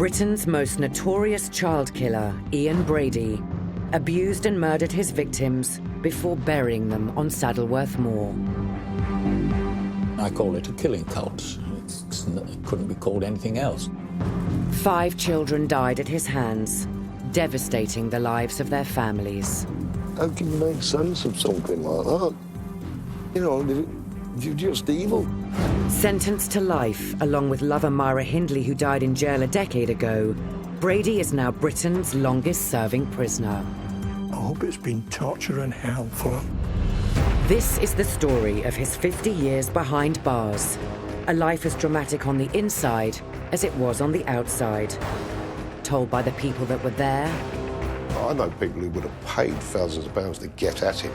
Britain's most notorious child killer, Ian Brady, abused and murdered his victims before burying them on Saddleworth Moor. I call it a killing cult. It couldn't be called anything else. 5 children died at his hands, devastating the lives of their families. How can you make sense of something like that? You know, you're just evil. Sentenced to life, along with lover Myra Hindley, who died in jail a decade ago, Brady is now Britain's longest-serving prisoner. I hope it's been torture and hell for him. This is the story of his 50 years behind bars, a life as dramatic on the inside as it was on the outside. Told by the people that were there. I know people who would have paid thousands of pounds to get at him.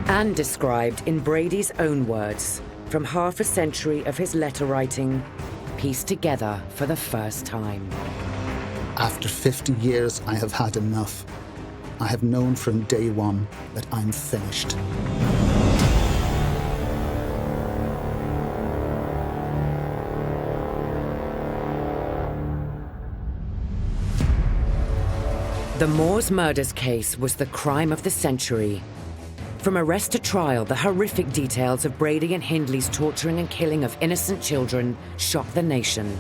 And described in Brady's own words, from half a century of his letter writing, pieced together for the first time. After 50 years, I have had enough. I have known from day one that I'm finished. The Moors murders case was the crime of the century. From arrest to trial, the horrific details of Brady and Hindley's torturing and killing of innocent children shocked the nation.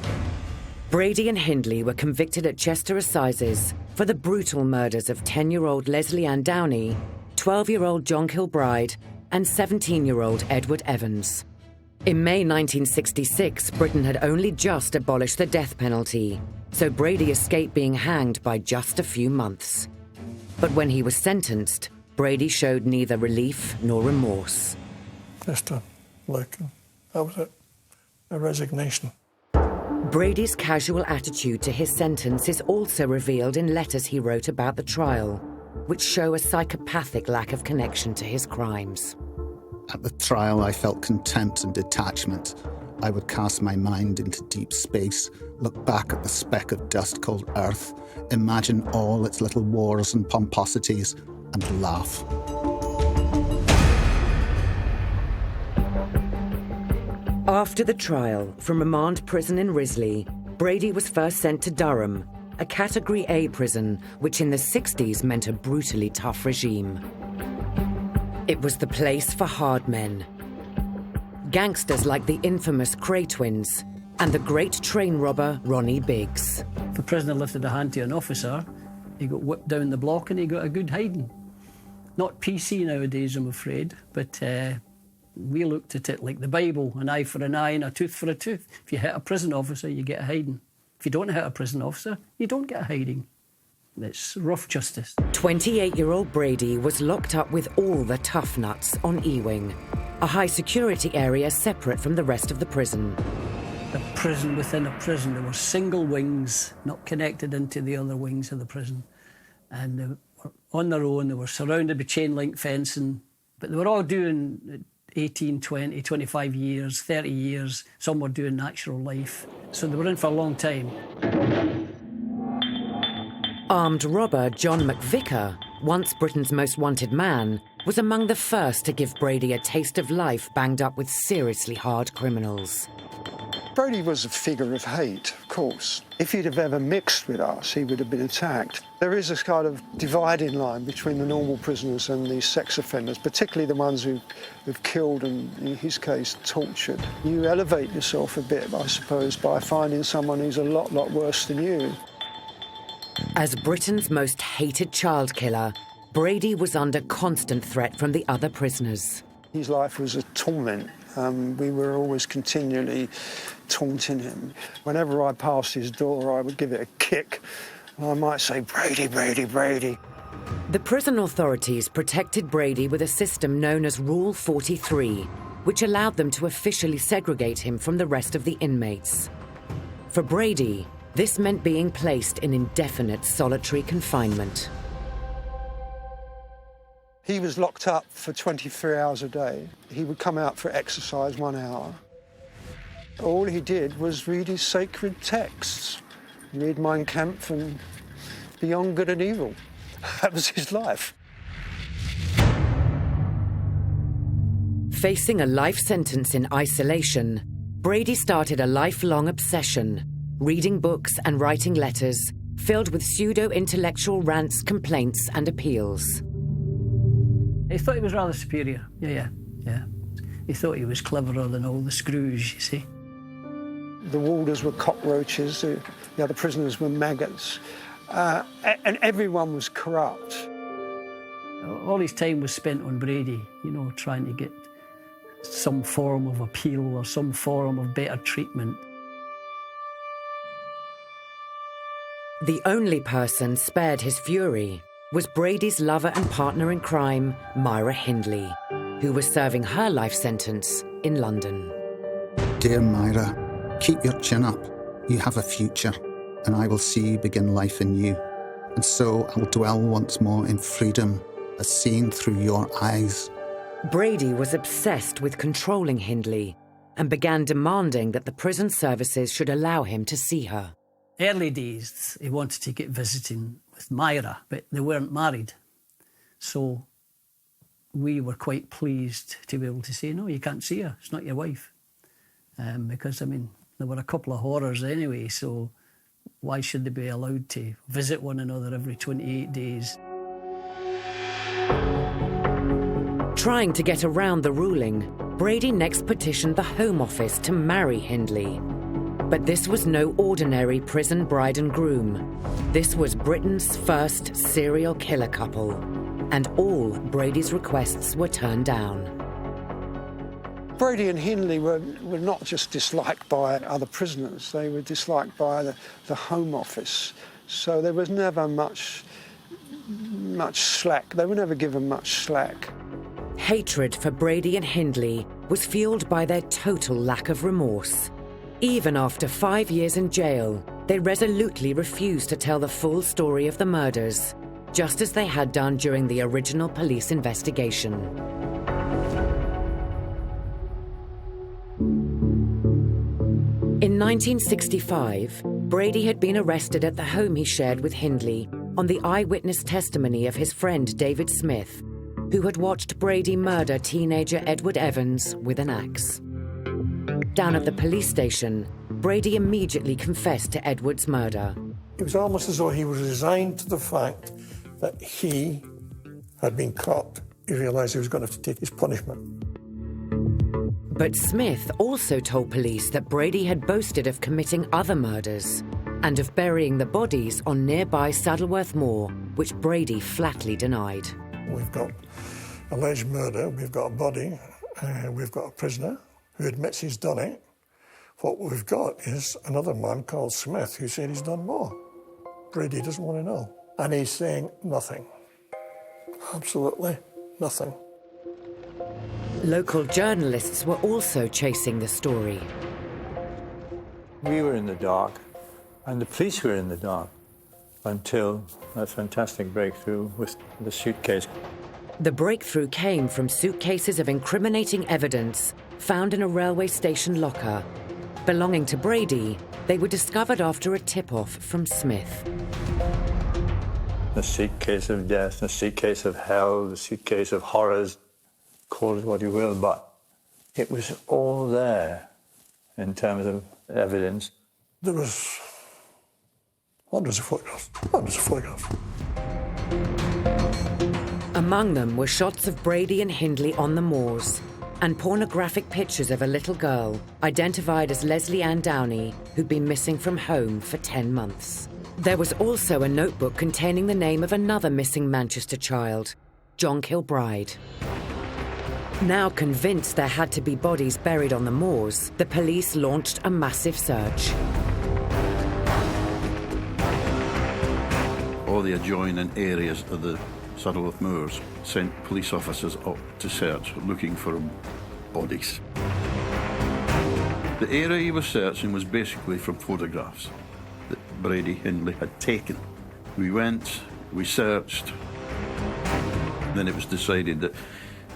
Brady and Hindley were convicted at Chester Assizes for the brutal murders of 10-year-old Leslie Ann Downey, 12-year-old John Kilbride, and 17-year-old Edward Evans. In May 1966, Britain had only just abolished the death penalty, so Brady escaped being hanged by just a few months. But when he was sentenced, Brady showed neither relief nor remorse. Just a look, and that was it. A resignation. Brady's casual attitude to his sentence is also revealed in letters he wrote about the trial, which show a psychopathic lack of connection to his crimes. At the trial, I felt contempt and detachment. I would cast my mind into deep space, look back at the speck of dust called Earth, imagine all its little wars and pomposities, and laugh. After the trial, from remand prison in Risley, Brady was first sent to Durham, a Category A prison, which in the 60s meant a brutally tough regime. It was the place for hard men. Gangsters like the infamous Cray twins and the great train robber Ronnie Biggs. If a prisoner lifted a hand to an officer, he got whipped down the block and he got a good hiding. Not PC nowadays, I'm afraid, but we looked at it like the Bible, an eye for an eye and a tooth for a tooth. If you hit a prison officer, you get a hiding. If you don't hit a prison officer, you don't get a hiding. It's rough justice. 28-year-old Brady was locked up with all the tough nuts on E-Wing, a high-security area separate from the rest of the prison. A prison within a prison. There were single wings, not connected into the other wings of the prison. And they were on their own. They were surrounded by chain-link fencing. But they were all doing 18, 20, 25 years, 30 years. Some were doing natural life. So they were in for a long time. Armed robber John McVicker, once Britain's most wanted man, was among the first to give Brady a taste of life banged up with seriously hard criminals. Brady was a figure of hate, of course. If he'd have ever mixed with us, he would have been attacked. There is this kind of dividing line between the normal prisoners and these sex offenders, particularly the ones who've killed and, in his case, tortured. You elevate yourself a bit, I suppose, by finding someone who's a lot worse than you. As Britain's most hated child killer, Brady was under constant threat from the other prisoners. His life was a torment. We were always continually taunting him. Whenever I passed his door, I would give it a kick. And I might say, "Brady, Brady, Brady." The prison authorities protected Brady with a system known as Rule 43, which allowed them to officially segregate him from the rest of the inmates. For Brady, this meant being placed in indefinite solitary confinement. He was locked up for 23 hours a day. He would come out for exercise 1 hour. All he did was read his sacred texts, read Mein Kampf and Beyond Good and Evil. That was his life. Facing a life sentence in isolation, Brady started a lifelong obsession, reading books and writing letters filled with pseudo-intellectual rants, complaints and appeals. He thought he was rather superior, yeah. He thought he was cleverer than all the screws, you see. The warders were cockroaches, the other prisoners were maggots, and everyone was corrupt. All his time was spent on Brady, trying to get some form of appeal or some form of better treatment. The only person spared his fury was Brady's lover and partner in crime, Myra Hindley, who was serving her life sentence in London. Dear Myra, keep your chin up. You have a future, and I will see you begin life anew. And so I will dwell once more in freedom, as seen through your eyes. Brady was obsessed with controlling Hindley and began demanding that the prison services should allow him to see her. Early days, he wanted to get visiting with Myra, but they weren't married. So we were quite pleased to be able to say, no, you can't see her, it's not your wife. Because, there were a couple of horrors anyway, so why should they be allowed to visit one another every 28 days? Trying to get around the ruling, Brady next petitioned the Home Office to marry Hindley. But this was no ordinary prison bride and groom. This was Britain's first serial killer couple, and all Brady's requests were turned down. Brady and Hindley were not just disliked by other prisoners, they were disliked by the Home Office. So there was never much slack. They were never given much slack. Hatred for Brady and Hindley was fueled by their total lack of remorse. Even after 5 years in jail, they resolutely refused to tell the full story of the murders, just as they had done during the original police investigation. In 1965, Brady had been arrested at the home he shared with Hindley on the eyewitness testimony of his friend David Smith, who had watched Brady murder teenager Edward Evans with an axe. Down at the police station, Brady immediately confessed to Edward's murder. It was almost as though he was resigned to the fact that he had been caught. He realised he was going to have to take his punishment. But Smith also told police that Brady had boasted of committing other murders and of burying the bodies on nearby Saddleworth Moor, which Brady flatly denied. We've got alleged murder, we've got a body, we've got a prisoner who admits he's done it. What we've got is another man called Smith who said he's done more. Brady doesn't want to know. And he's saying nothing. Absolutely nothing. Local journalists were also chasing the story. We were in the dark, and the police were in the dark, until that fantastic breakthrough with the suitcase. The breakthrough came from suitcases of incriminating evidence found in a railway station locker. Belonging to Brady, they were discovered after a tip-off from Smith. The suitcase of death, the suitcase of hell, the suitcase of horrors, call it what you will, but it was all there in terms of evidence. There was hundreds of photographs. Among them were shots of Brady and Hindley on the moors and pornographic pictures of a little girl identified as Leslie Ann Downey, who'd been missing from home for 10 months. There was also a notebook containing the name of another missing Manchester child, John Kilbride. Now convinced there had to be bodies buried on the moors, the police launched a massive search. All the adjoining areas of the Saddleworth Moors sent police officers up to search, looking for bodies. The area he was searching was basically from photographs that Brady Hindley had taken. We went, we searched, then it was decided that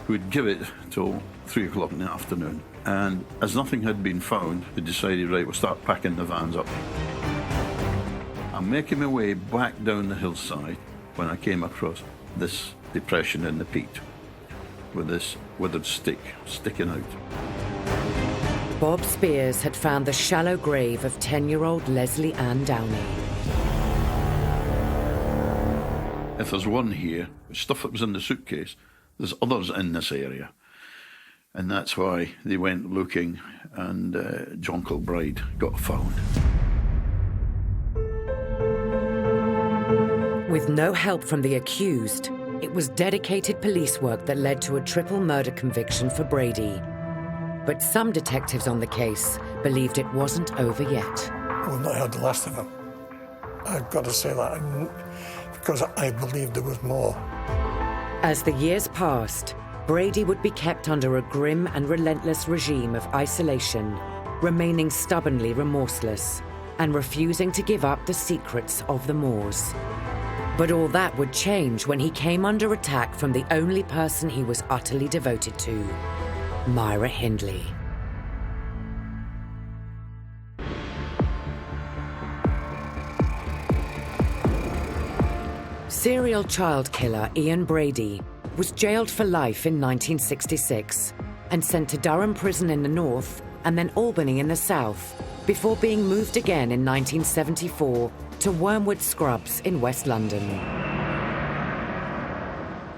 we'd give it till 3 o'clock in the afternoon. And as nothing had been found, we decided, right, we'll start packing the vans up. I'm making my way back down the hillside when I came across this depression in the peat with this withered stick sticking out. Bob Spears had found the shallow grave of 10-year-old Leslie Ann Downey. If there's one here, stuff that was in the suitcase, there's others in this area. And that's why they went looking, and Jonquil Bride got found. With no help from the accused, it was dedicated police work that led to a triple murder conviction for Brady. But some detectives on the case believed it wasn't over yet. We've not heard the last of him. I've got to say that, because I believed there was more. As the years passed, Brady would be kept under a grim and relentless regime of isolation, remaining stubbornly remorseless and refusing to give up the secrets of the Moors. But all that would change when he came under attack from the only person he was utterly devoted to, Myra Hindley. Serial child killer Ian Brady was jailed for life in 1966 and sent to Durham Prison in the north and then Albany in the south, before being moved again in 1974 to Wormwood Scrubs in West London.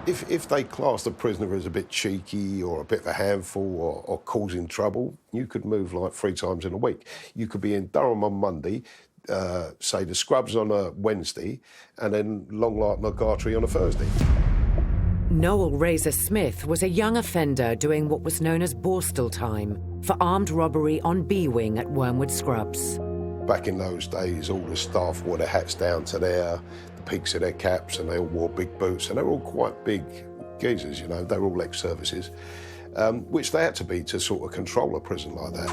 If they classed a prisoner as a bit cheeky or a bit of a handful or causing trouble, you could move like 3 times in a week. You could be in Durham on Monday, say the Scrubs on a Wednesday, and then Long Lartin or Gartree on a Thursday. Noel Razor Smith was a young offender doing what was known as Borstal time for armed robbery on B Wing at Wormwood Scrubs. Back in those days, all the staff wore their hats down to the peaks of their caps, and they all wore big boots, and they were all quite big geezers, you know. They were all ex-services, which they had to be to sort of control a prison like that.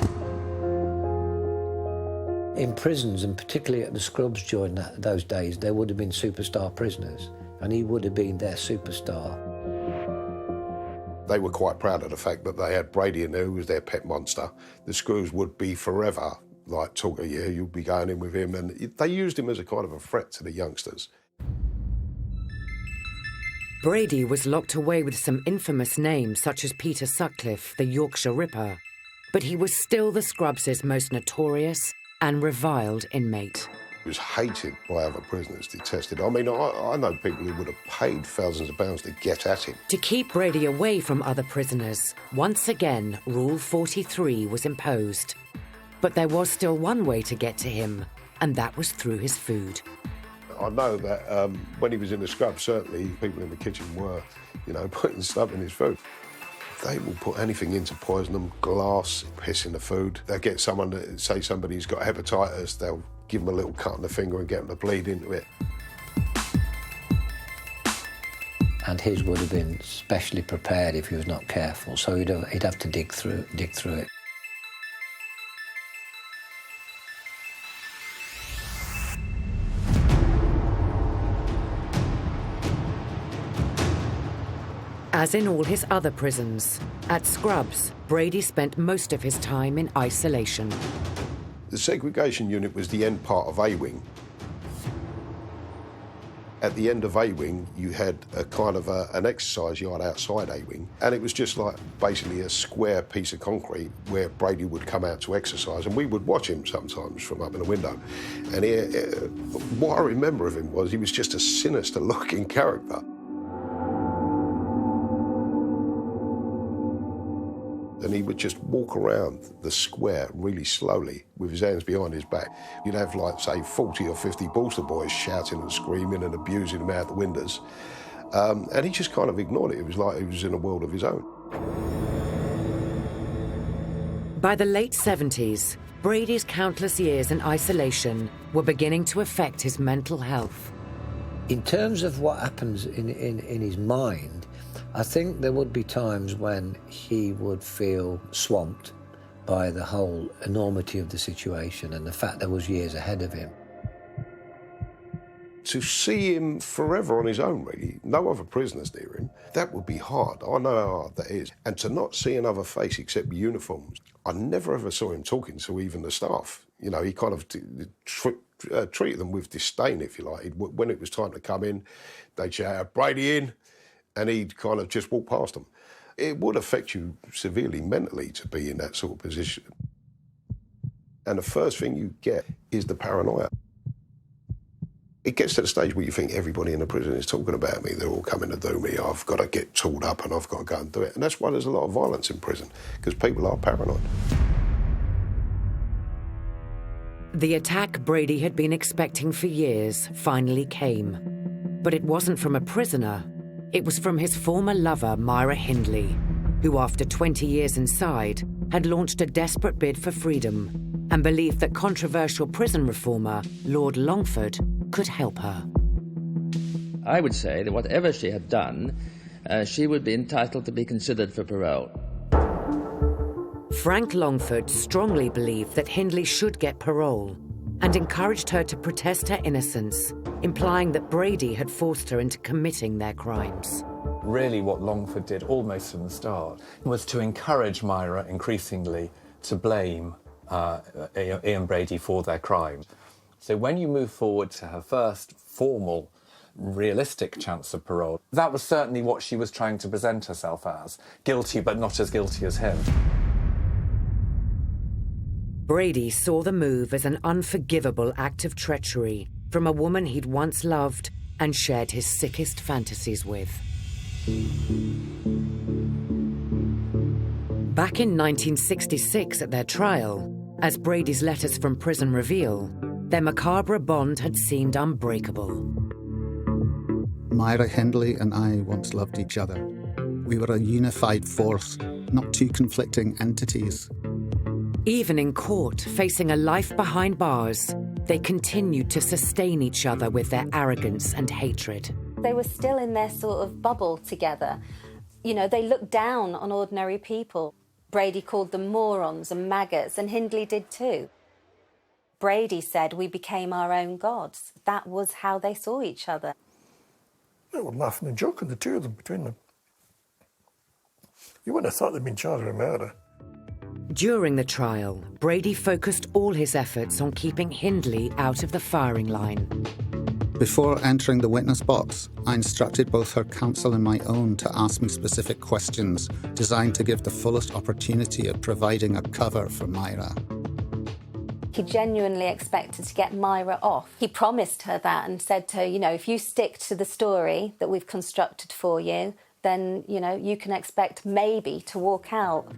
In prisons, and particularly at the Scrubs during those days, there would have been superstar prisoners, and he would have been their superstar. They were quite proud of the fact that they had Brady in there, who was their pet monster. The Screws would be forever, like, talk of you, you'll be going in with him, and they used him as a kind of a threat to the youngsters. Brady was locked away with some infamous names such as Peter Sutcliffe, the Yorkshire Ripper, but he was still the Scrubs' most notorious and reviled inmate. He was hated by other prisoners, detested. I mean, I know people who would have paid thousands of pounds to get at him. To keep Brady away from other prisoners, once again, Rule 43 was imposed. But there was still one way to get to him, and that was through his food. I know that when he was in the Scrub, certainly people in the kitchen were, you know, putting stuff in his food. They will put anything in to poison them, glass, piss in the food. They'll get someone to say somebody's got hepatitis, they'll give them a little cut on the finger and get them to bleed into it. And his would have been specially prepared if he was not careful, so he'd have to dig through it. As in all his other prisons, at Scrubs, Brady spent most of his time in isolation. The segregation unit was the end part of A Wing. At the end of A Wing, you had a kind of an exercise yard outside A Wing, and it was just like basically a square piece of concrete where Brady would come out to exercise, and we would watch him sometimes from up in the window. And what I remember of him was he was just a sinister-looking character. And he would just walk around the square really slowly with his hands behind his back. You'd have, like, say, 40 or 50 Bolster boys shouting and screaming and abusing him out the windows. And he just kind of ignored it. It was like he was in a world of his own. By the late 70s, Brady's countless years in isolation were beginning to affect his mental health. In terms of what happens in his mind, I think there would be times when he would feel swamped by the whole enormity of the situation and the fact there was years ahead of him. To see him forever on his own, really, no other prisoners near him, that would be hard. I know how hard that is. And to not see another face except uniforms, I never ever saw him talking to even the staff. You know, he kind of treated them with disdain, if you like. When it was time to come in, they'd shout, "Brady in," and he'd kind of just walk past them. It would affect you severely mentally to be in that sort of position. And the first thing you get is the paranoia. It gets to the stage where you think everybody in the prison is talking about me. They're all coming to do me. I've got to get tooled up and I've got to go and do it. And that's why there's a lot of violence in prison, because people are paranoid. The attack Brady had been expecting for years finally came. But it wasn't from a prisoner. It was from his former lover, Myra Hindley, who after 20 years inside had launched a desperate bid for freedom and believed that controversial prison reformer Lord Longford could help her. I would say that whatever she had done, she would be entitled to be considered for parole. Frank Longford strongly believed that Hindley should get parole and encouraged her to protest her innocence, implying that Brady had forced her into committing their crimes. Really what Longford did almost from the start was to encourage Myra increasingly to blame Ian Brady for their crime. So when you move forward to her first formal, realistic chance of parole, that was certainly what she was trying to present herself as, guilty but not as guilty as him. Brady saw the move as an unforgivable act of treachery from a woman he'd once loved and shared his sickest fantasies with. Back in 1966 at their trial, as Brady's letters from prison reveal, their macabre bond had seemed unbreakable. Myra Hindley and I once loved each other. We were a unified force, not two conflicting entities. Even in court, facing a life behind bars, they continued to sustain each other with their arrogance and hatred. They were still in their sort of bubble together. You know, they looked down on ordinary people. Brady called them morons and maggots, and Hindley did too. Brady said we became our own gods. That was how they saw each other. They were laughing and joking, the two of them, between them. You wouldn't have thought they'd been charged with murder. During the trial, Brady focused all his efforts on keeping Hindley out of the firing line. Before entering the witness box, I instructed both her counsel and my own to ask me specific questions designed to give the fullest opportunity of providing a cover for Myra. He genuinely expected to get Myra off. He promised her that and said to her, you know, if you stick to the story that we've constructed for you, then, you know, you can expect maybe to walk out.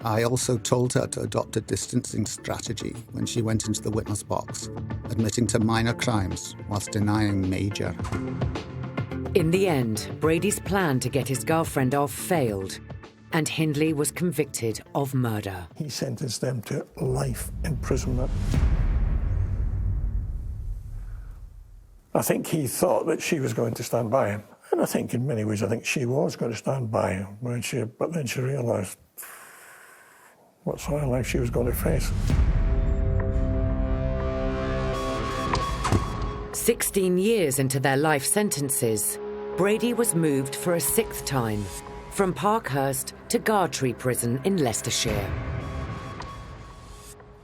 I also told her to adopt a distancing strategy when she went into the witness box, admitting to minor crimes whilst denying major. In the end, Brady's plan to get his girlfriend off failed, and Hindley was convicted of murder. He sentenced them to life imprisonment. I think he thought that she was going to stand by him. And I think in many ways, I think she was going to stand by him. But then she realised what sort of life she was going to face. 16 years into their life sentences, Brady was moved for a sixth time from Parkhurst to Gartree Prison in Leicestershire.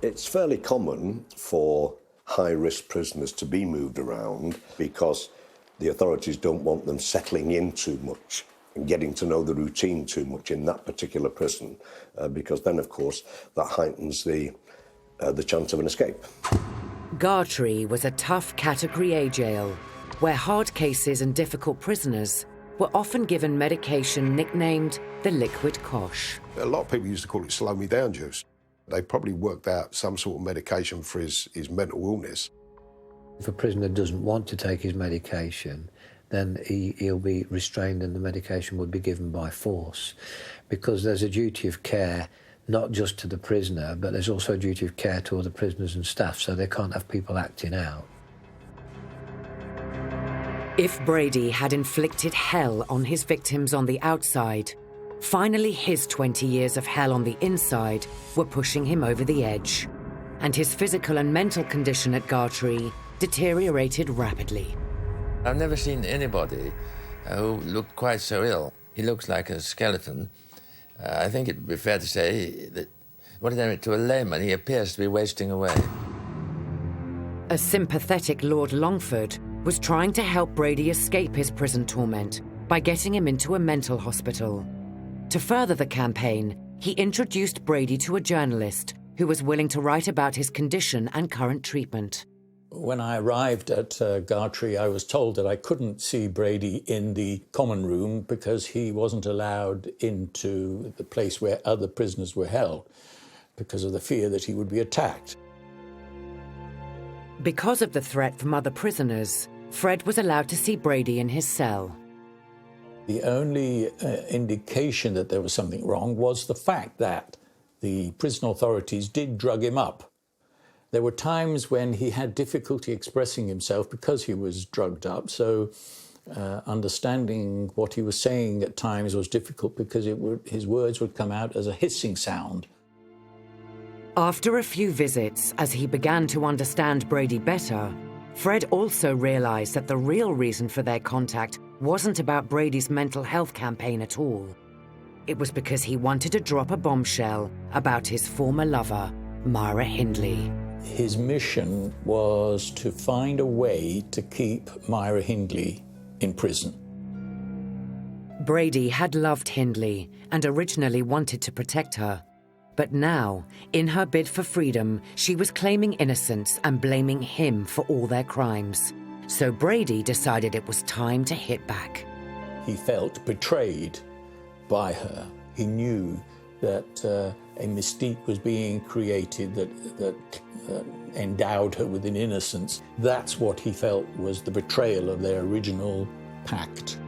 It's fairly common for high-risk prisoners to be moved around because the authorities don't want them settling in too much and getting to know the routine too much in that particular prison, because then, of course, that heightens the chance of an escape. Gartree was a tough Category A jail, where hard cases and difficult prisoners were often given medication nicknamed the liquid cosh. A lot of people used to call it slow me down juice. They probably worked out some sort of medication for his mental illness. If a prisoner doesn't want to take his medication, then he'll be restrained and the medication would be given by force, because there's a duty of care not just to the prisoner, but there's also a duty of care to other prisoners and staff, so they can't have people acting out. If Brady had inflicted hell on his victims on the outside, finally his 20 years of hell on the inside were pushing him over the edge, and his physical and mental condition at Gartree deteriorated rapidly. I've never seen anybody who looked quite so ill. He looks like a skeleton. I think it would be fair to say that, to a layman, he appears to be wasting away. A sympathetic Lord Longford was trying to help Brady escape his prison torment by getting him into a mental hospital. To further the campaign, he introduced Brady to a journalist who was willing to write about his condition and current treatment. When I arrived at Gartree, I was told that I couldn't see Brady in the common room because he wasn't allowed into the place where other prisoners were held because of the fear that he would be attacked. Because of the threat from other prisoners, Fred was allowed to see Brady in his cell. The only indication that there was something wrong was the fact that the prison authorities did drug him up. There were times when he had difficulty expressing himself because he was drugged up, so understanding what he was saying at times was difficult because his words would come out as a hissing sound. After a few visits, as he began to understand Brady better, Fred also realized that the real reason for their contact wasn't about Brady's mental health campaign at all. It was because he wanted to drop a bombshell about his former lover, Myra Hindley. His mission was to find a way to keep Myra Hindley in prison. Brady had loved Hindley and originally wanted to protect her. But now, in her bid for freedom, she was claiming innocence and blaming him for all their crimes. So Brady decided it was time to hit back. He felt betrayed by her. He knew that a mystique was being created that endowed her with an innocence. That's what he felt was the betrayal of their original pact.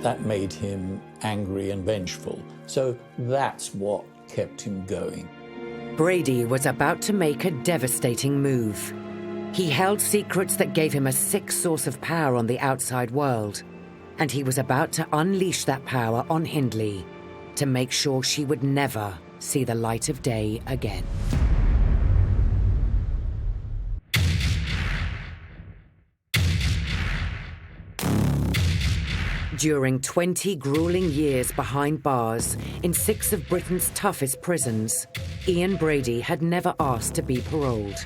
That made him angry and vengeful. So that's what kept him going. Brady was about to make a devastating move. He held secrets that gave him a sick source of power on the outside world, and he was about to unleash that power on Hindley to make sure she would never see the light of day again. During 20 grueling years behind bars in 6 of Britain's toughest prisons, Ian Brady had never asked to be paroled.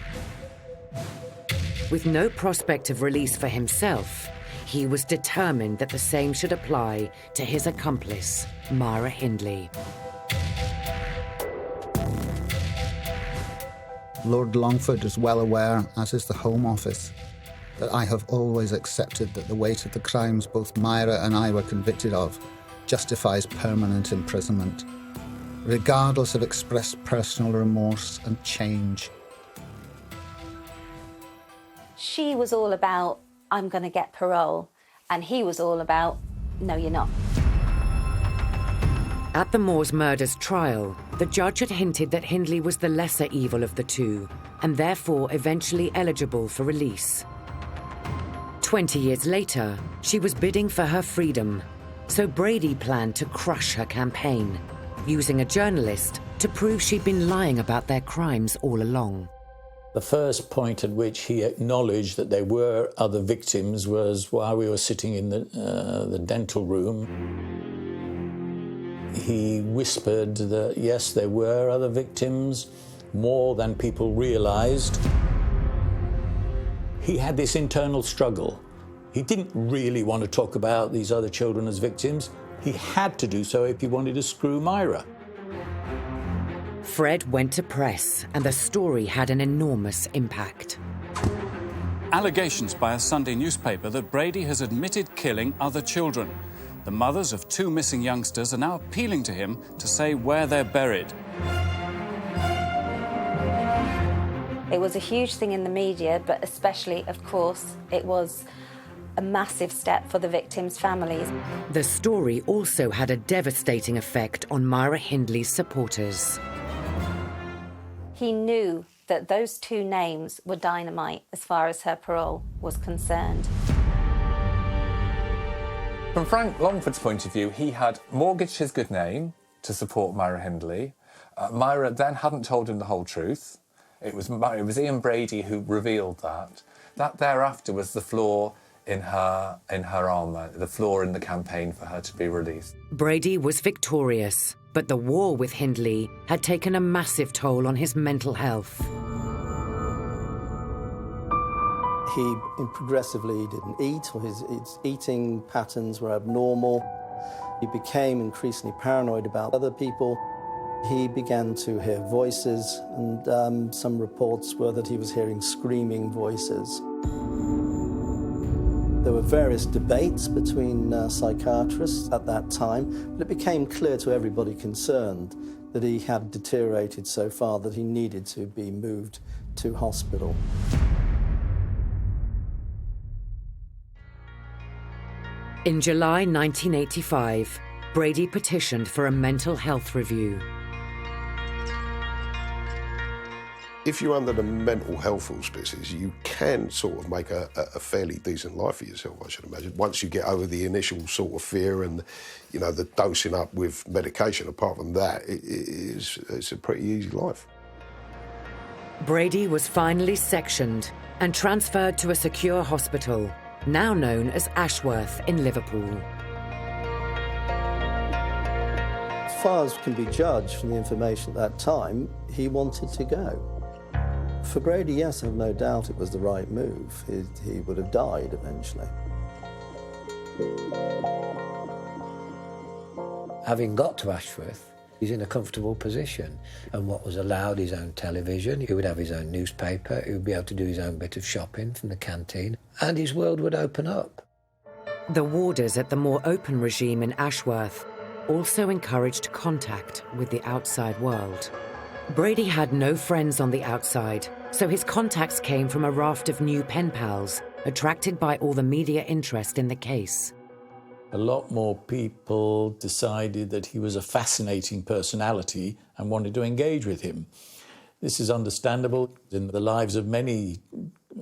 With no prospect of release for himself, he was determined that the same should apply to his accomplice, Myra Hindley. Lord Longford is well aware, as is the Home Office, that I have always accepted that the weight of the crimes both Myra and I were convicted of justifies permanent imprisonment, regardless of expressed personal remorse and change. She was all about, I'm going to get parole, and he was all about, no, you're not. At the Moors murders trial, the judge had hinted that Hindley was the lesser evil of the two, and therefore eventually eligible for release. 20 years later, she was bidding for her freedom, so Brady planned to crush her campaign, using a journalist to prove she'd been lying about their crimes all along. The first point at which he acknowledged that there were other victims was while we were sitting in the dental room. He whispered that, yes, there were other victims, more than people realized. He had this internal struggle. He didn't really want to talk about these other children as victims. He had to do so if he wanted to screw Myra. Fred went to press, and the story had an enormous impact. Allegations by a Sunday newspaper that Brady has admitted killing other children. The mothers of 2 missing youngsters are now appealing to him to say where they're buried. It was a huge thing in the media, but especially, of course, it was a massive step for the victims' families. The story also had a devastating effect on Myra Hindley's supporters. He knew that those 2 names were dynamite as far as her parole was concerned. From Frank Longford's point of view, he had mortgaged his good name to support Myra Hindley. Myra then hadn't told him the whole truth. It was Ian Brady who revealed that. That thereafter was the flaw in her armour, the flaw in the campaign for her to be released. Brady was victorious, but the war with Hindley had taken a massive toll on his mental health. He progressively didn't eat, or his eating patterns were abnormal. He became increasingly paranoid about other people. He began to hear voices, and some reports were that he was hearing screaming voices. There were various debates between psychiatrists at that time, but it became clear to everybody concerned that he had deteriorated so far that he needed to be moved to hospital. In July 1985, Brady petitioned for a mental health review. If you're under the mental health auspices, you can sort of make a fairly decent life for yourself, I should imagine. Once you get over the initial sort of fear and, you know, the dosing up with medication, apart from that, it's a pretty easy life. Brady was finally sectioned and transferred to a secure hospital, now known as Ashworth in Liverpool. As far as can be judged from the information at that time, he wanted to go. For Brady, yes, I have no doubt it was the right move. He would have died eventually. Having got to Ashworth, he's in a comfortable position. And what was allowed, his own television, he would have his own newspaper, he would be able to do his own bit of shopping from the canteen, and his world would open up. The warders at the more open regime in Ashworth also encouraged contact with the outside world. Brady had no friends on the outside, so his contacts came from a raft of new pen pals, attracted by all the media interest in the case. A lot more people decided that he was a fascinating personality and wanted to engage with him. This is understandable in the lives of many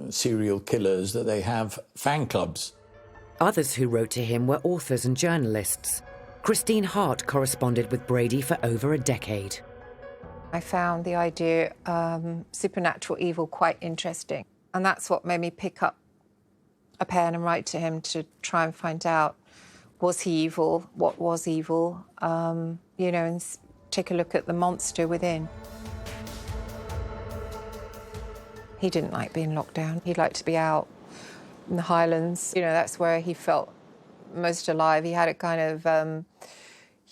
serial killers, that they have fan clubs. Others who wrote to him were authors and journalists. Christine Hart corresponded with Brady for over a decade. I found the idea supernatural evil quite interesting. And that's what made me pick up a pen and write to him to try and find out, was he evil? What was evil? You know, and take a look at the monster within. He didn't like being locked down. He liked to be out in the Highlands. You know, that's where he felt most alive. He had a kind of...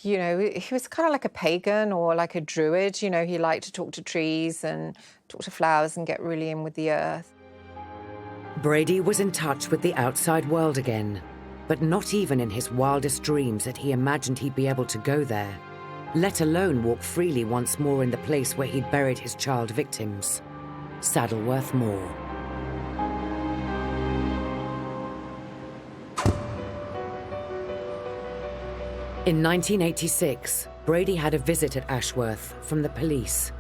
you know, he was kind of like a pagan or like a druid. You know, he liked to talk to trees and talk to flowers and get really in with the earth. Brady was in touch with the outside world again, but not even in his wildest dreams had he imagined he'd be able to go there, let alone walk freely once more in the place where he'd buried his child victims, Saddleworth Moor. In 1986, Brady had a visit at Ashworth from the police,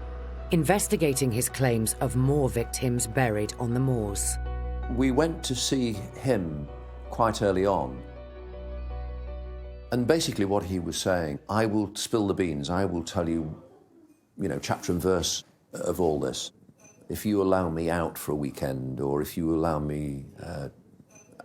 investigating his claims of more victims buried on the moors. We went to see him quite early on. And basically what he was saying, I will spill the beans, I will tell you, chapter and verse of all this. If you allow me out for a weekend, or if you allow me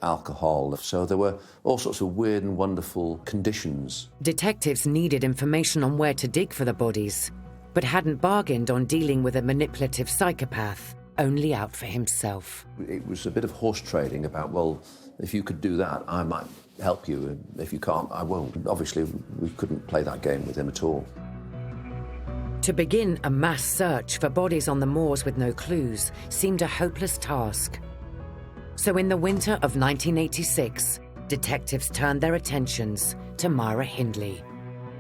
alcohol. So there were all sorts of weird and wonderful conditions. Detectives needed information on where to dig for the bodies, but hadn't bargained on dealing with a manipulative psychopath, only out for himself. It was a bit of horse trading about, well, if you could do that, I might help you, and if you can't, I won't. Obviously, we couldn't play that game with him at all. To begin a mass search for bodies on the moors with no clues seemed a hopeless task. So in the winter of 1986, detectives turned their attentions to Myra Hindley.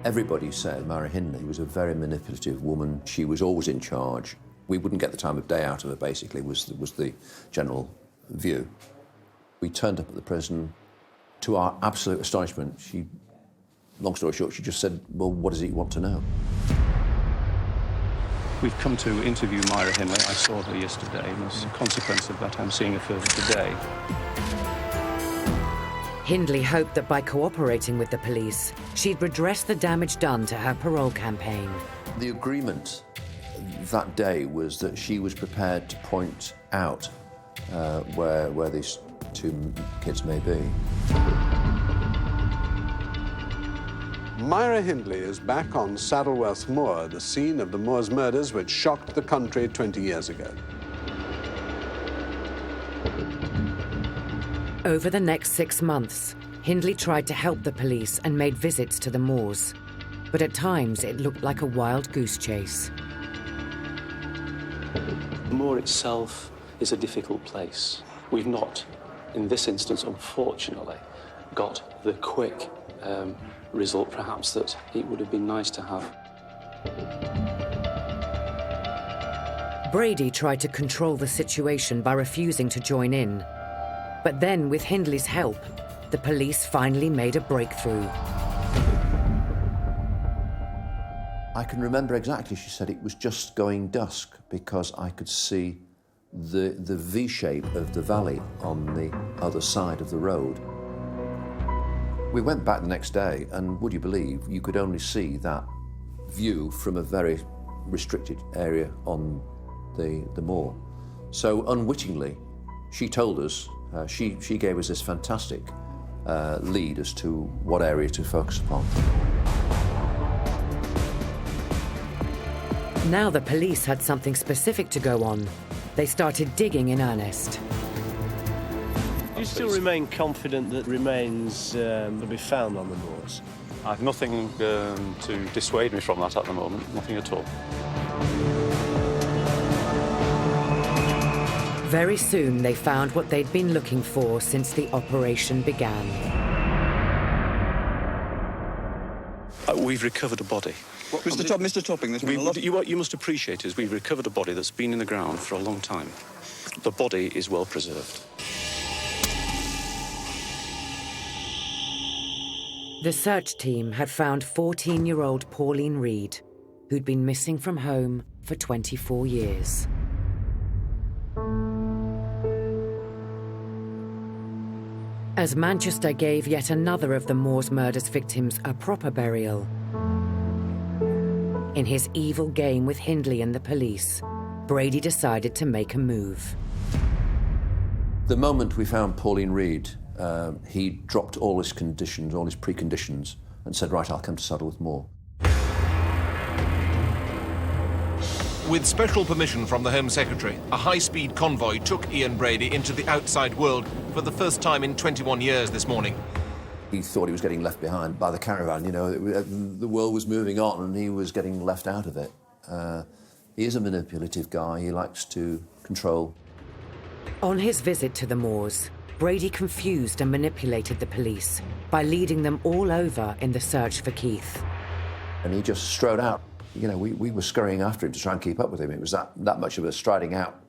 Everybody said Myra Hindley was a very manipulative woman. She was always in charge. We wouldn't get the time of day out of her, basically, was the general view. We turned up at the prison. To our absolute astonishment, long story short, she just said, well, what is it you want to know? We've come to interview Myra Hindley. I saw her yesterday, and as a consequence of that, I'm seeing her further today. Hindley hoped that by cooperating with the police, she'd redress the damage done to her parole campaign. The agreement that day was that she was prepared to point out where these two kids may be. Myra Hindley is back on Saddleworth Moor, the scene of the Moors murders which shocked the country 20 years ago. Over the next 6 months, Hindley tried to help the police and made visits to the moors. but at times it looked like a wild goose chase. The moor itself is a difficult place. We've not, in this instance, unfortunately, got the quick result, perhaps, that it would have been nice to have. Brady tried to control the situation by refusing to join in. But then, with Hindley's help, the police finally made a breakthrough. I can remember exactly, she said it was just going dusk because I could see the V shape of the valley on the other side of the road. We went back the next day, and would you believe, you could only see that view from a very restricted area on the moor. So unwittingly, she told us, she gave us this fantastic lead as to what area to focus upon. Now the police had something specific to go on. They started digging in earnest. Do you still remain confident that remains will be found on the moors? I've nothing to dissuade me from that at the moment, nothing at all. Very soon they found what they'd been looking for since the operation began. We've recovered a body. Mr. Topping, there's been a lot... What you must appreciate is we've recovered a body that's been in the ground for a long time. The body is well preserved. The search team had found 14-year-old Pauline Reed, who'd been missing from home for 24 years. As Manchester gave yet another of the Moors murders victims a proper burial, in his evil game with Hindley and the police, Brady decided to make a move. The moment we found Pauline Reed, he dropped all his conditions, all his preconditions, and said, right, I'll come to Saddleworth Moor. With special permission from the Home Secretary, a high-speed convoy took Ian Brady into the outside world for the first time in 21 years this morning. He thought he was getting left behind by the caravan, you know, the world was moving on and he was getting left out of it. He is a manipulative guy, he likes to control. On his visit to the moors, Brady confused and manipulated the police by leading them all over in the search for Keith. And he just strode out. You know, we were scurrying after him to try and keep up with him. It was that much of a striding out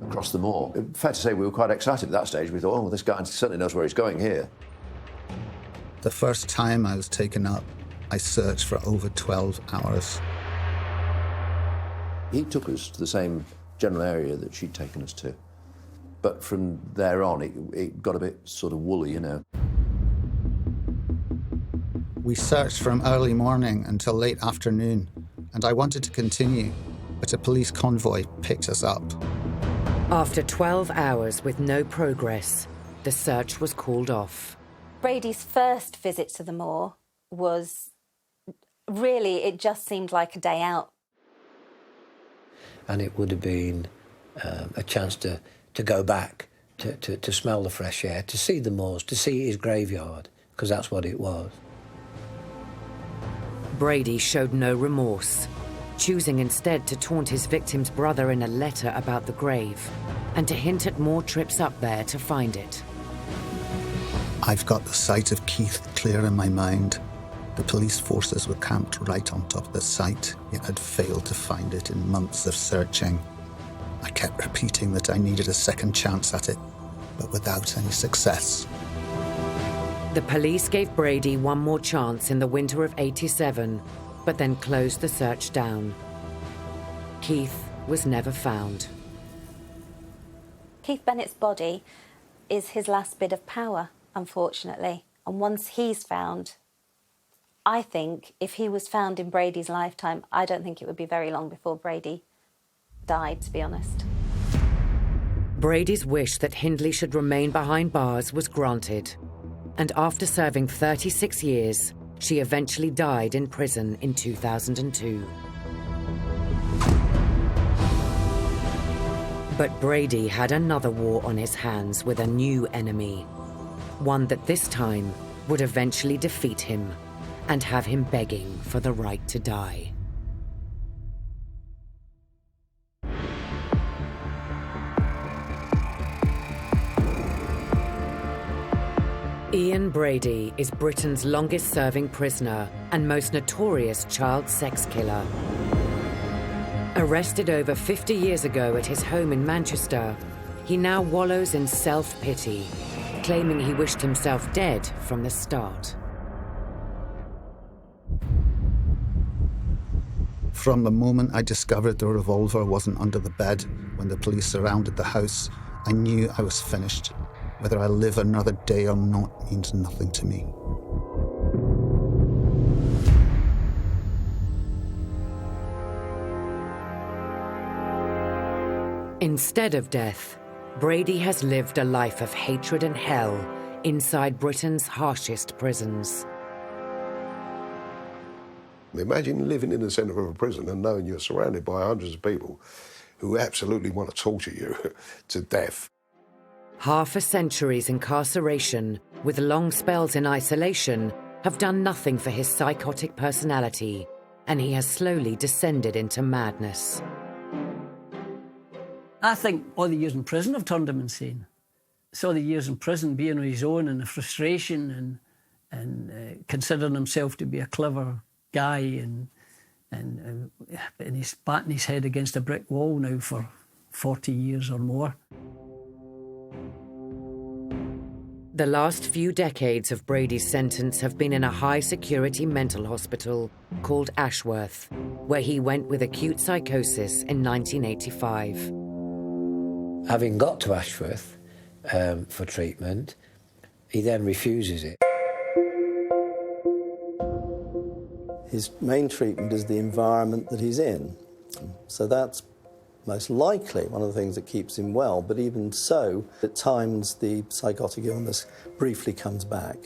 across the moor. Fair to say, we were quite excited at that stage. We thought, oh, well, this guy certainly knows where he's going here. The first time I was taken up, I searched for over 12 hours. He took us to the same general area that she'd taken us to. But from there on, it got a bit sort of woolly, you know. We searched from early morning until late afternoon, and I wanted to continue, but a police convoy picked us up. After 12 hours with no progress, the search was called off. Brady's first visit to the moor was really, it just seemed like a day out. And it would have been a chance to go back, to smell the fresh air, to see the moors, to see his graveyard, because that's what it was. Brady showed no remorse, choosing instead to taunt his victim's brother in a letter about the grave and to hint at more trips up there to find it. I've got the site of Keith clear in my mind. The police forces were camped right on top of the site, yet had failed to find it in months of searching. I kept repeating that I needed a second chance at it, but without any success. The police gave Brady one more chance in the winter of '87, but then closed the search down. Keith was never found. Keith Bennett's body is his last bit of power, unfortunately. And once he's found, I think if he was found in Brady's lifetime, I don't think it would be very long before Brady died, to be honest. Brady's wish that Hindley should remain behind bars was granted. And after serving 36 years, she eventually died in prison in 2002. But Brady had another war on his hands with a new enemy. One that this time would eventually defeat him. and have him begging for the right to die. Ian Brady is Britain's longest-serving prisoner and most notorious child sex killer. Arrested over 50 years ago at his home in Manchester, he now wallows in self-pity, claiming he wished himself dead from the start. From the moment I discovered the revolver wasn't under the bed when the police surrounded the house, I knew I was finished. Whether I live another day or not means nothing to me. Instead of death, Brady has lived a life of hatred and hell inside Britain's harshest prisons. Imagine living in the centre of a prison and knowing you're surrounded by hundreds of people who absolutely want to torture you to death. Half a century's incarceration, with long spells in isolation, have done nothing for his psychotic personality, and he has slowly descended into madness. I think all the years in prison have turned him insane. So the years in prison, being on his own and the frustration and considering himself to be a clever guy and he's batting his head against a brick wall now for 40 years or more. The last few decades of Brady's sentence have been in a high-security mental hospital called Ashworth, where he went with acute psychosis in 1985. Having got to Ashworth for treatment, he then refuses it. His main treatment is the environment that he's in. So that's most likely one of the things that keeps him well, but even so, at times the psychotic illness briefly comes back,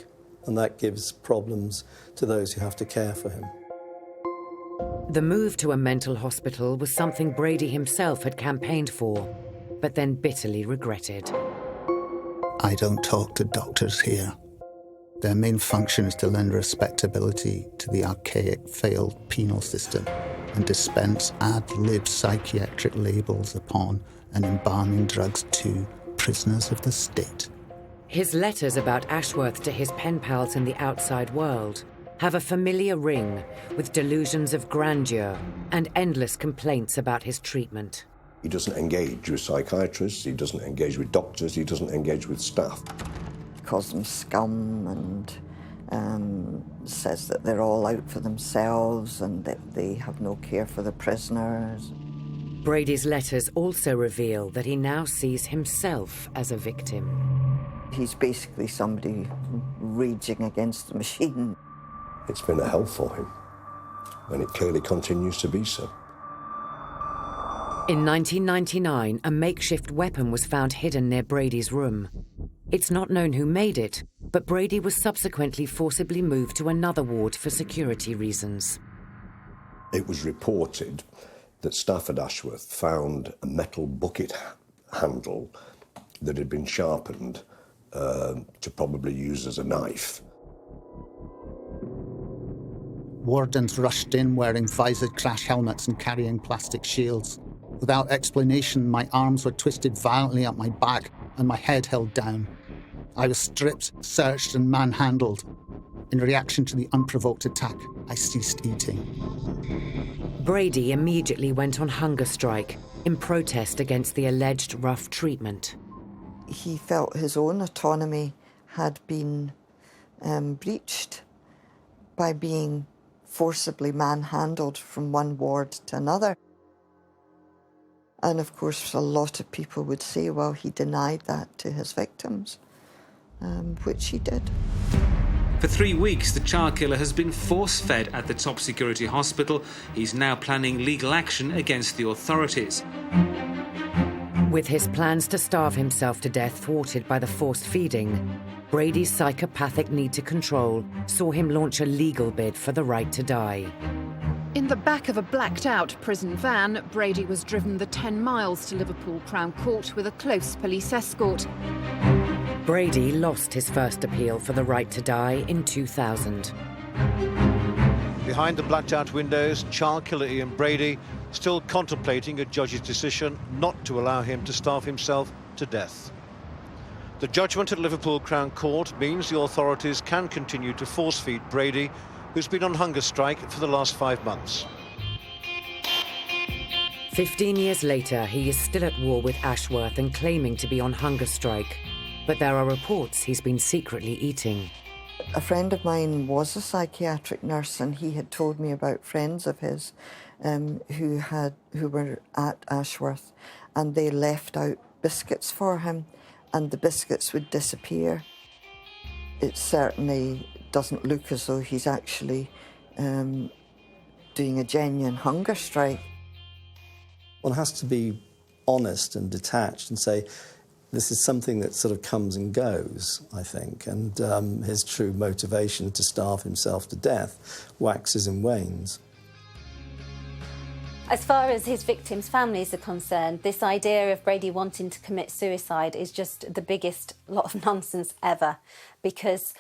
and that gives problems to those who have to care for him. The move to a mental hospital was something Brady himself had campaigned for, but then bitterly regretted. I don't talk to doctors here. Their main function is to lend respectability to the archaic, failed penal system and dispense ad-lib psychiatric labels upon and embalming drugs to prisoners of the state. His letters about Ashworth to his pen pals in the outside world have a familiar ring with delusions of grandeur and endless complaints about his treatment. He doesn't engage with psychiatrists, he doesn't engage with doctors, he doesn't engage with staff. He calls them scum and says that they're all out for themselves and that they have no care for the prisoners. Brady's letters also reveal that he now sees himself as a victim. He's basically somebody raging against the machine. It's been a hell for him, and it clearly continues to be so. In 1999, a makeshift weapon was found hidden near Brady's room. It's not known who made it, but Brady was subsequently forcibly moved to another ward for security reasons. It was reported that staff at Ashworth found a metal bucket handle that had been sharpened to probably use as a knife. Wardens rushed in wearing visored crash helmets and carrying plastic shields. Without explanation, my arms were twisted violently up my back and my head held down. I was stripped, searched and manhandled. In reaction to the unprovoked attack, I ceased eating. Brady immediately went on hunger strike in protest against the alleged rough treatment. He felt his own autonomy had been breached by being forcibly manhandled from one ward to another. And of course, a lot of people would say, well, he denied that to his victims, which he did. For 3 weeks, the child killer has been force-fed at the top security hospital. He's now planning legal action against the authorities. With his plans to starve himself to death thwarted by the forced feeding, Brady's psychopathic need to control saw him launch a legal bid for the right to die. In the back of a blacked-out prison van, Brady was driven the 10 miles to Liverpool Crown Court with a close police escort. Brady lost his first appeal for the right to die in 2000. Behind the blacked-out windows, child killer Ian Brady still contemplating a judge's decision not to allow him to starve himself to death. The judgment at Liverpool Crown Court means the authorities can continue to force-feed Brady, who's been on hunger strike for the last 5 months. 15 years later, he is still at war with Ashworth and claiming to be on hunger strike. But there are reports he's been secretly eating. A friend of mine was a psychiatric nurse, and he had told me about friends of his who were at Ashworth, and they left out biscuits for him, and the biscuits would disappear. It certainly doesn't look as though he's actually doing a genuine hunger strike. One has to be honest and detached and say, this is something that sort of comes and goes, I think, and his true motivation to starve himself to death waxes and wanes. As far as his victims' families are concerned, this idea of Brady wanting to commit suicide is just the biggest lot of nonsense ever, because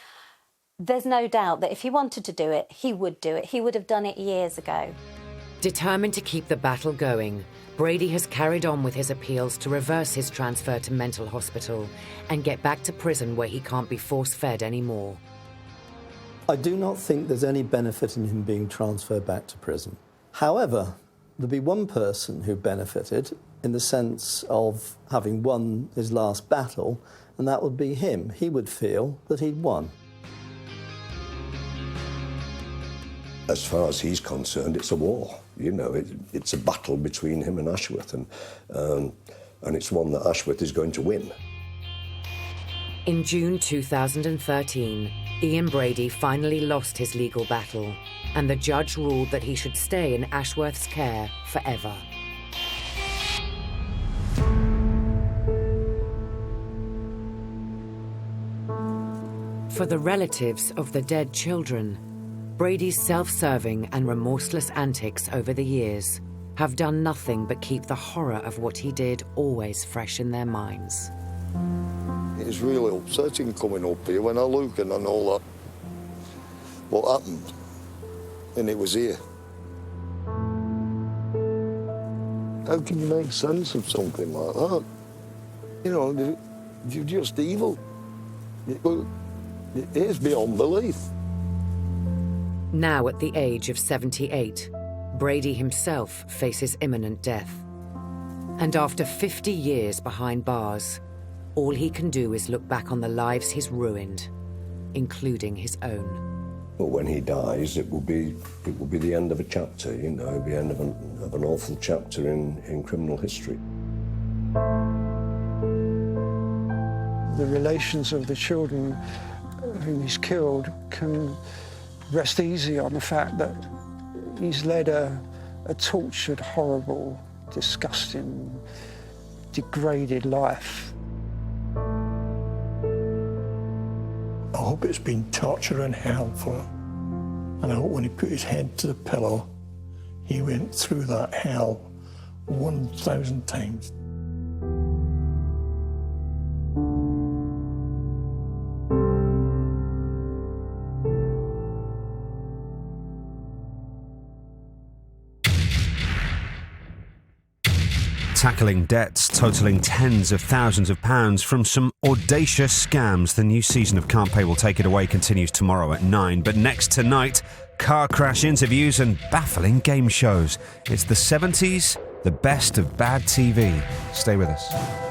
there's no doubt that if he wanted to do it, he would do it. He would have done it years ago. Determined to keep the battle going, Brady has carried on with his appeals to reverse his transfer to mental hospital and get back to prison where he can't be force-fed anymore. I do not think there's any benefit in him being transferred back to prison. However, there'd be one person who benefited in the sense of having won his last battle, and that would be him. He would feel that he'd won. As far as he's concerned, it's a war. You know, it's a battle between him and Ashworth, and it's one that Ashworth is going to win. In June 2013, Ian Brady finally lost his legal battle, and the judge ruled that he should stay in Ashworth's care forever. For the relatives of the dead children, Brady's self-serving and remorseless antics over the years have done nothing but keep the horror of what he did always fresh in their minds. It's really upsetting coming up here when I look and I know that what happened, and it was here. How can you make sense of something like that? You know, you're just evil. It is beyond belief. Now, at the age of 78, Brady himself faces imminent death. And after 50 years behind bars, all he can do is look back on the lives he's ruined, including his own. But when he dies, it will be the end of a chapter, you know, the end of an awful chapter in criminal history. The relations of the children whom he's killed can rest easy on the fact that he's led a tortured, horrible, disgusting, degraded life. I hope it's been torture and hell for him. And I hope when he put his head to the pillow, he went through that hell 1,000 times. Tackling debts totalling tens of thousands of pounds from some audacious scams. The new season of Can't Pay Will Take It Away continues tomorrow at 9. But next tonight, car crash interviews and baffling game shows. It's the 70s, the best of bad TV. Stay with us.